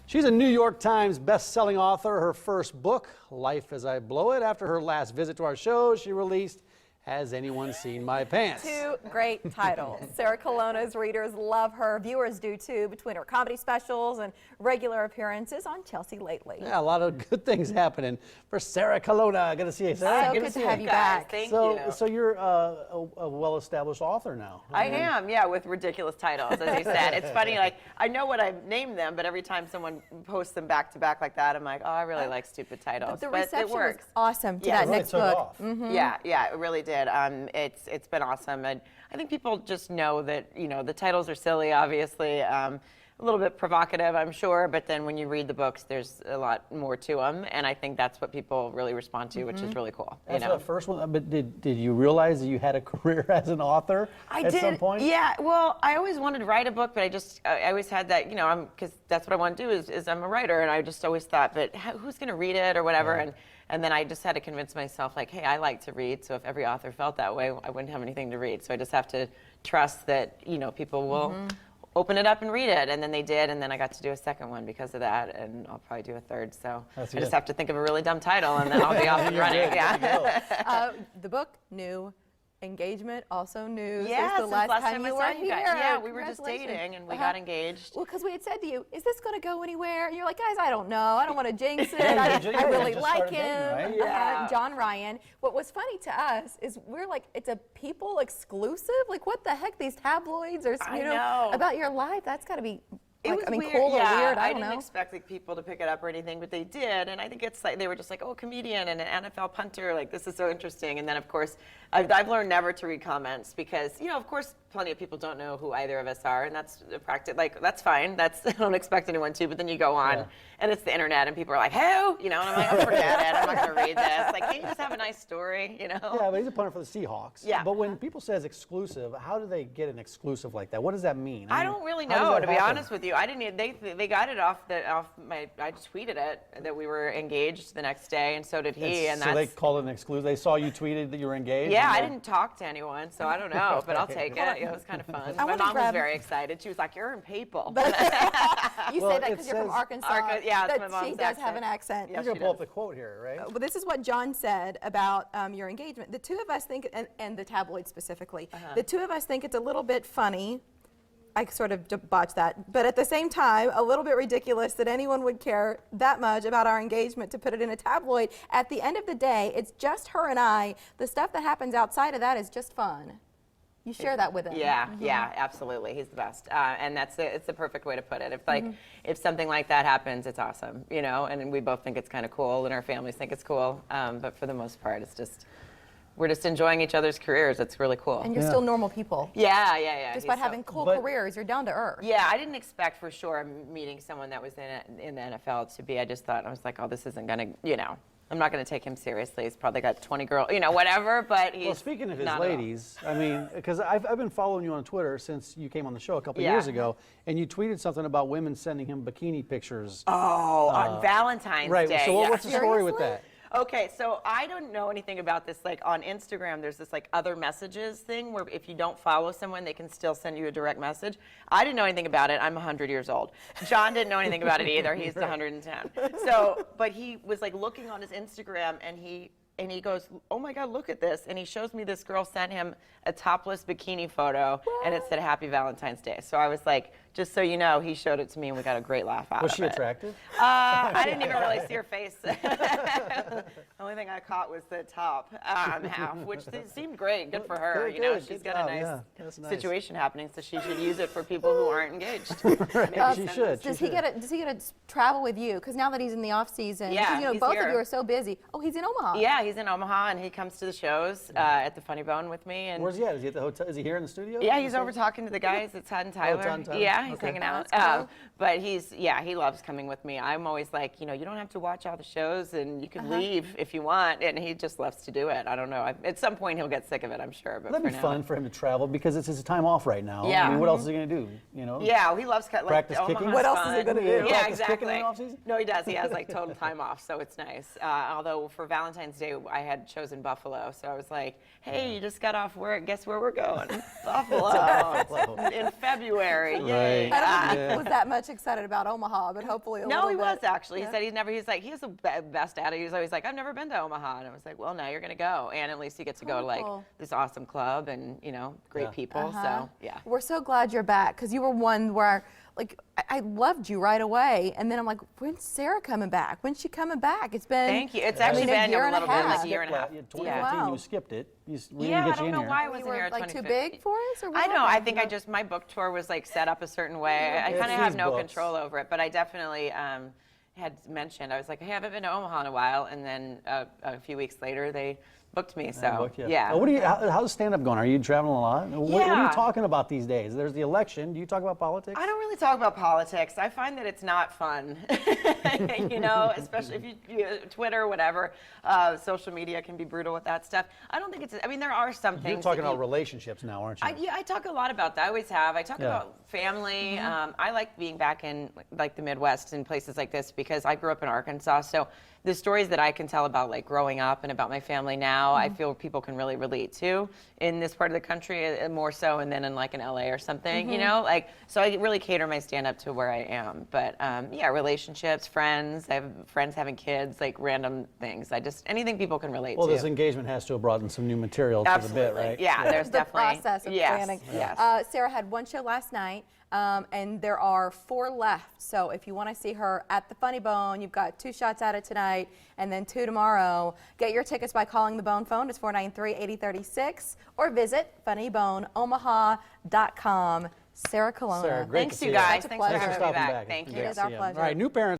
She's a New York Times best-selling author. Her first book, Life as I Blow It, after her last visit to our show, she released Has Anyone Seen My Pants? Two great titles. Sarah Colonna's readers love her. Viewers do too, between her comedy specials and regular appearances on Chelsea Lately. Yeah, a lot of good things happening for Sarah Colonna. Good to see you, Sarah. So good to have you back. Thank you. So you're a well-established author now. I am, yeah, with ridiculous titles, as you said. It's funny, like, I know what I've named them, but every time someone posts them back to back like that, I'm like, oh, I really like stupid titles. The but reception it works. was awesome to Yeah, that it really next took book. off. Yeah, it really did. It's been awesome, and I think people just know that, you know, the titles are silly, obviously, a little bit provocative, I'm sure, but then when you read the books, there's a lot more to them, and I think that's what people really respond to, which is really cool. That's the first one. But did you realize that you had a career as an author at some point? Yeah. Well, I always wanted to write a book, but I always had that, you know, because that's what I want to do is I'm a writer, and I just always thought, but who's going to read it or whatever, and then I just had to convince myself, like, hey, I like to read, so if every author felt that way, I wouldn't have anything to read. So I just have to trust that, you know, people will open it up and read it, and then they did, and then I got to do a second one because of that, and I'll probably do a third. So I just have to think of a really dumb title, and then I'll be off and running. Yeah. The book, new. Engagement, also new. Yeah, since the last time you were you here. guys. Yeah, we were just dating, and we got engaged. Well, because we had said to you, is this going to go anywhere? And you're like, guys, I don't know. I don't want to jinx it. I really like him. Dating, right? Yeah. John Ryan. What was funny to us is we're like, it's a people exclusive. Like, what the heck? These tabloids are, you know, about your life. That's got to be. It like, was I mean, weird. cool or weird, I don't didn't know. expect like, people to pick it up or anything, but they did, and I think it's like they were just like, oh, comedian and an NFL punter, like this is so interesting. And then of course, I've learned never to read comments because, you know, of course, plenty of people don't know who either of us are, and that's a practice. Like that's fine. That's I don't expect anyone to. But then you go on, and it's the internet, and people are like, who? You know, and I'm like, oh, forget it. I'm not going to read this. Like, can't you just have a nice story? You know? Yeah, but he's a punter for the Seahawks. Yeah. But when people say it's exclusive, how do they get an exclusive like that? What does that mean? I don't really know, to be honest with you. I didn't. They got it off my. I tweeted it that we were engaged the next day, and so did he. And so they called it an exclusive. They saw you tweeted that you were engaged. Yeah, I didn't talk to anyone, so I don't know, but I'll take it. It was kind of fun. My mom was very excited. She was like, "You're in people." You say that because you're from Arkansas. Yeah, that's my mom's She does have an accent. You're gonna pull up the quote here, right? Well, this is what John said about your engagement. The two of us think, and the tabloid specifically, the two of us think it's a little bit funny. I sort of botched that, but at the same time, a little bit ridiculous that anyone would care that much about our engagement to put it in a tabloid. At the end of the day, it's just her and I. The stuff that happens outside of that is just fun. You share that with him. Yeah, yeah, absolutely. He's the best, and it's the perfect way to put it. If something like that happens, it's awesome, you know. And we both think it's kind of cool, and our families think it's cool. But for the most part, it's just. We're just enjoying each other's careers. It's really cool. And you're still normal people. Yeah. Despite having cool careers, you're down to earth. Yeah, I didn't expect for sure meeting someone that was in the NFL to be. I just thought, I was like, oh, this isn't going to, you know, I'm not going to take him seriously. He's probably got 20 girls, you know, whatever, but he's. Well, speaking of his ladies, I mean, because I've been following you on Twitter since you came on the show a couple years ago, and you tweeted something about women sending him bikini pictures. Oh, on Valentine's Day. Right, so what's the story with that? Okay, so I don't know anything about this. Like on Instagram, there's this like other messages thing where if you don't follow someone, they can still send you a direct message. I didn't know anything about it. I'm 100 years old. John didn't know anything about it either. He's 110. So, but he was like looking on his Instagram and he goes, oh my God, look at this. And he shows me this girl sent him a topless bikini photo and it said Happy Valentine's Day. So I was like, just so you know, he showed it to me and we got a great laugh out of it. Was she attractive? I didn't even really see her face. The only thing I caught was the top half, which seemed great. Good for her. You know, she's got a nice situation happening, so she should use it for people who aren't engaged. She should. Does he get to travel with you? Because now that he's in the off season, you know, both of you are so busy. Oh, he's in Omaha. Yeah, he's in Omaha, and he comes to the shows at the Funny Bone with me. And where's he at? Is he at the hotel? Is he here in the studio? Yeah, he's over talking to the guys at Todd and Tyler. Todd and Tyler. Yeah, he's hanging out. Cool. But he loves coming with me. I'm always like, you know, you don't have to watch all the shows, and you can leave if you want. And he just loves to do it. I don't know. At some point, he'll get sick of it, I'm sure. But that'd be fun for him to travel because it's his time off right now. Yeah. I mean, what else is he going to do? You know? Yeah, well, he loves practice kicking. What else is he going to do? Yeah, Practice kicking in exactly. the off season? No, he does. He has like total time off, so it's nice. Although for Valentine's Day, I had chosen Buffalo, so I was like, hey, you just got off work. Guess where we're going? Buffalo. In February. Yay. Right. I don't think Yeah. he was that much excited about Omaha, but hopefully a No, little he bit. was actually. Yeah. He said he's like, he was the best at it. He was always like, I've never been to Omaha. And I was like, well, now you're going to go. And at least you get to go to like Cool. this awesome club and, great Yeah. people. So, yeah. We're so glad you're back because you were one where, like, I loved you right away, and then I'm like, when's Sarah coming back? When's she coming back? It's been Thank you. It's I actually mean, been year a and a little bit, like half. a year and a half. 2015, Wow. you skipped it. We didn't Yeah, get I don't you know in why I here. wasn't You were here at like too 2015. big for us, or what I know. happened? I think my book tour was like set up a certain way. I Yeah, kind of have these no books. control over it, but I definitely had mentioned, I was like, hey, I haven't been to Omaha in a while. And then a few weeks later, they booked me. So, Book, yeah. How's stand-up going? Are you traveling a lot? What are you Yeah. talking about these days? There's the election. Do you talk about politics? I don't really talk about politics. I find that it's not fun, especially if you Twitter, whatever. Social media can be brutal with that stuff. I don't think there are some things. You're talking that about relationships now, aren't you? I talk a lot about that. I always have. I talk Yeah. about family. I like being back in like the Midwest and places like this because I grew up in Arkansas. So the stories that I can tell about like growing up and about my family now, I feel people can really relate to in this part of the country more so, and then in like in LA or something, so I really cater my stand up to where I am. But yeah, relationships, friends. I have friends having kids, like random things. Anything people can relate Well, to. this engagement has to have brought in some new material to the bit, right? Yeah, there's the definitely process of yes, planning. Yes. Sarah had one show last night, and there are 4 left. So if you want to see her at the Funny Bone, you've got 2 shots at it tonight, and then 2 tomorrow. Get your tickets by calling the Bone phone. It's 493-8036, or visit funnyboneomaha.com. Sarah Colonna. Sarah, great Thanks, to see you you. guys. Such a Thanks for pleasure. having me stopping back. back. Thank you. It is our pleasure. All right, new parents.